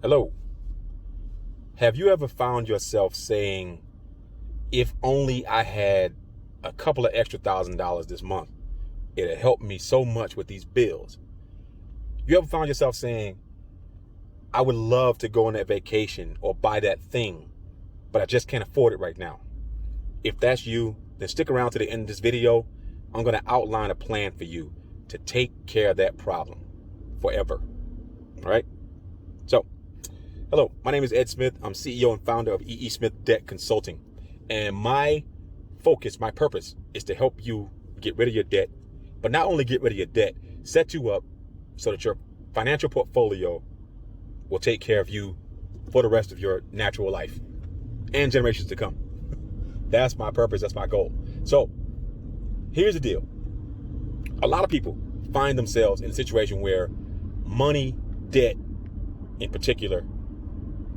Hello. Have you ever found yourself saying, if only I had a couple of extra $1,000 this month, it'd help me so much with these bills? You ever found yourself saying, I would love to go on that vacation or buy that thing, but I just can't afford it right now? If that's you, then stick around to the end of this video. I'm going to outline a plan for you to take care of that problem forever. All right? So, hello, my name is Ed Smith. I'm CEO and founder of EE Smith Debt Consulting. And my focus, my purpose is to help you get rid of your debt, but not only get rid of your debt, set you up so that your financial portfolio will take care of you for the rest of your natural life and generations to come. That's my purpose. That's my goal. So here's the deal. A lot of people find themselves in a situation where money, debt in particular,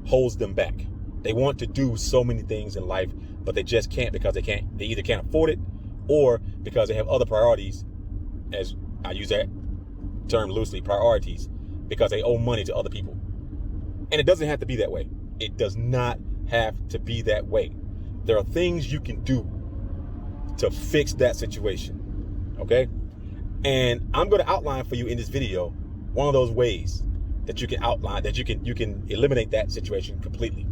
holds them back. They want to do so many things in life, but they just can't because they either can't afford it or because they have other priorities, as I use that term loosely, priorities, because they owe money to other people. And it doesn't have to be that way. It does not have to be that way. There are things you can do to fix that situation, okay? And I'm going to outline for you in this video one of those ways that you can outline, that you can eliminate that situation completely.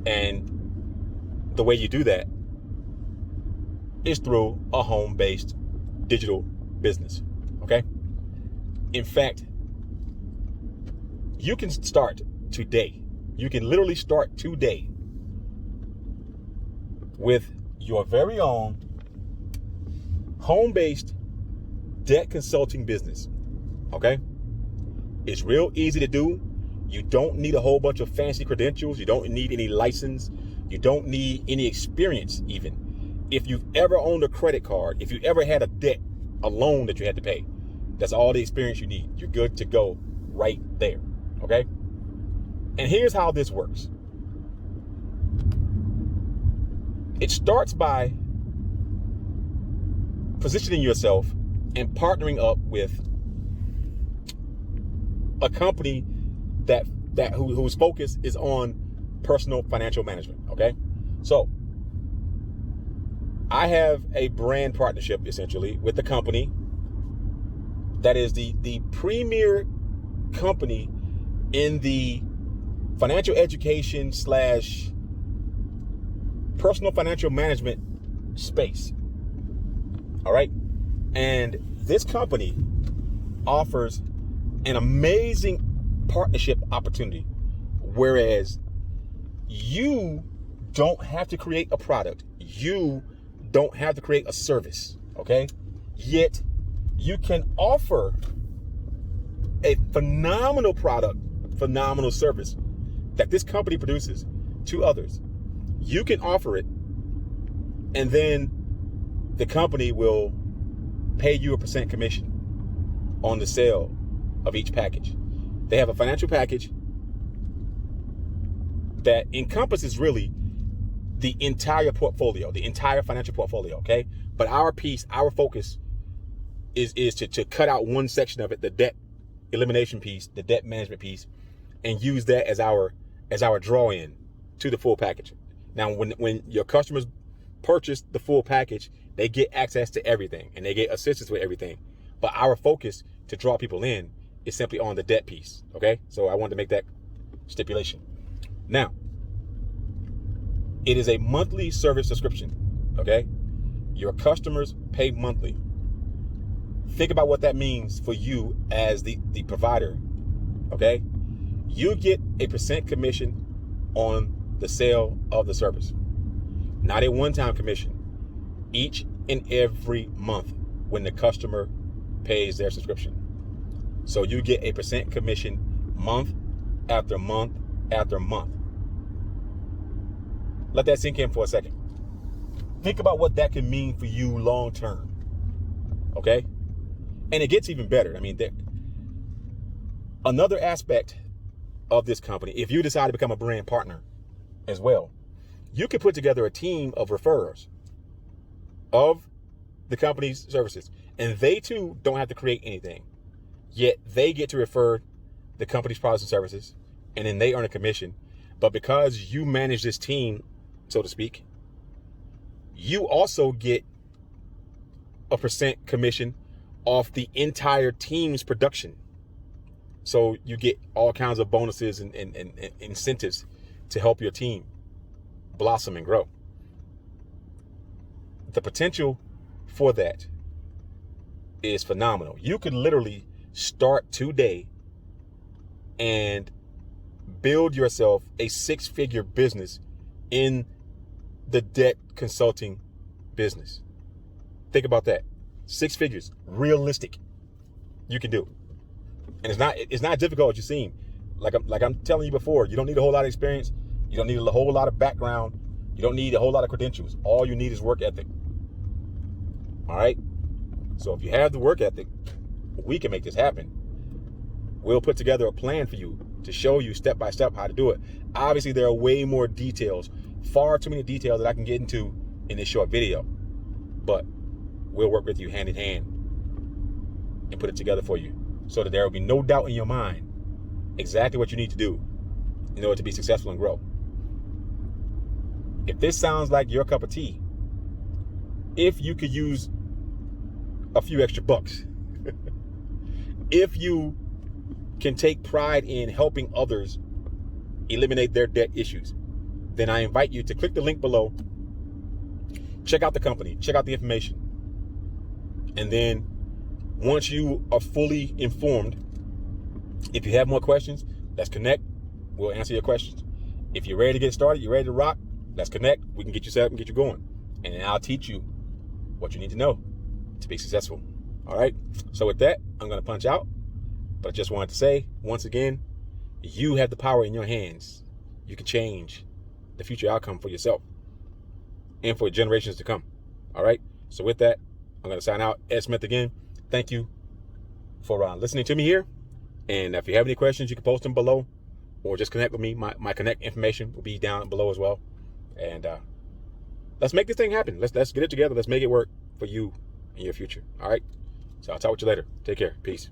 And the way you do that is through a home-based digital business, okay? In fact, you can start today. You can literally start today with your very own home-based debt consulting business, okay? It's real easy to do. You don't need a whole bunch of fancy credentials. You don't need any license. You don't need any experience even. If you've ever owned a credit card, if you ever had a debt, a loan that you had to pay, that's all the experience you need. You're good to go right there, okay? And here's how this works. It starts by positioning yourself and partnering up with a company whose focus is on personal financial management, okay? So I have a brand partnership essentially with the company that is the premier company in the financial education / personal financial management space. All right. And this company offers an amazing partnership opportunity, whereas you don't have to create a product. You don't have to create a service. Okay. Yet you can offer a phenomenal product, phenomenal service that this company produces to others. You can offer it, and then the company will pay you a % commission on the sale of each package. They have a financial package that encompasses really the entire portfolio, the entire financial portfolio, okay? But our focus is to cut out one section of it, the debt elimination piece, the debt management piece, and use that as our draw-in to the full package. Now, when your customers purchase the full package, they get access to everything and they get assistance with everything. But our focus to draw people in is simply on the debt piece, okay? So I wanted to make that stipulation. Now, it is a monthly service subscription, okay? Your customers pay monthly. Think about what that means for you as the provider, okay? You get a % commission on the sale of the service. Not a one-time commission. Each and every month when the customer pays their subscription. So you get a % commission month after month after month. Let that sink in for a second. Think about what that can mean for you long term. Okay? And it gets even better. I mean, another aspect of this company, if you decide to become a brand partner as well, you can put together a team of referrers of the company's services, and they too don't have to create anything, yet they get to refer the company's products and services, and then they earn a commission. But because you manage this team, so to speak, you also get a % commission off the entire team's production. So you get all kinds of bonuses and incentives to help your team blossom and grow. The potential for that is phenomenal. You could literally start today and build yourself a 6-figure business in the debt consulting business. Think about that. 6 figures, realistic. You can do. And it's not difficult as you seem. Like I'm telling you before, you don't need a whole lot of experience. You don't need a whole lot of background. You don't need a whole lot of credentials. All you need is work ethic. All right? So if you have the work ethic, we can make this happen. We'll put together a plan for you to show you step by step how to do it. Obviously, there are way more details, far too many details that I can get into in this short video. But we'll work with you hand in hand and put it together for you so that there will be no doubt in your mind exactly what you need to do in order to be successful and grow. If this sounds like your cup of tea, if you could use a few extra bucks, if you can take pride in helping others eliminate their debt issues, then I invite you to click the link below, check out the company, check out the information. And then once you are fully informed, if you have more questions, let's connect. We'll answer your questions. If you're ready to get started, you're ready to rock, let's connect. We can get you set up and get you going. And then I'll teach you what you need to know to be successful. All right. So with that, I'm going to punch out. But I just wanted to say, once again, you have the power in your hands. You can change the future outcome for yourself and for generations to come. All right. So with that, I'm going to sign out. Ed Smith again. Thank you for listening to me here. And if you have any questions, you can post them below or just connect with me. My connect information will be down below as well. And let's make this thing happen. Let's get it together. Let's make it work for you and your future. All right. So I'll talk with you later. Take care. Peace.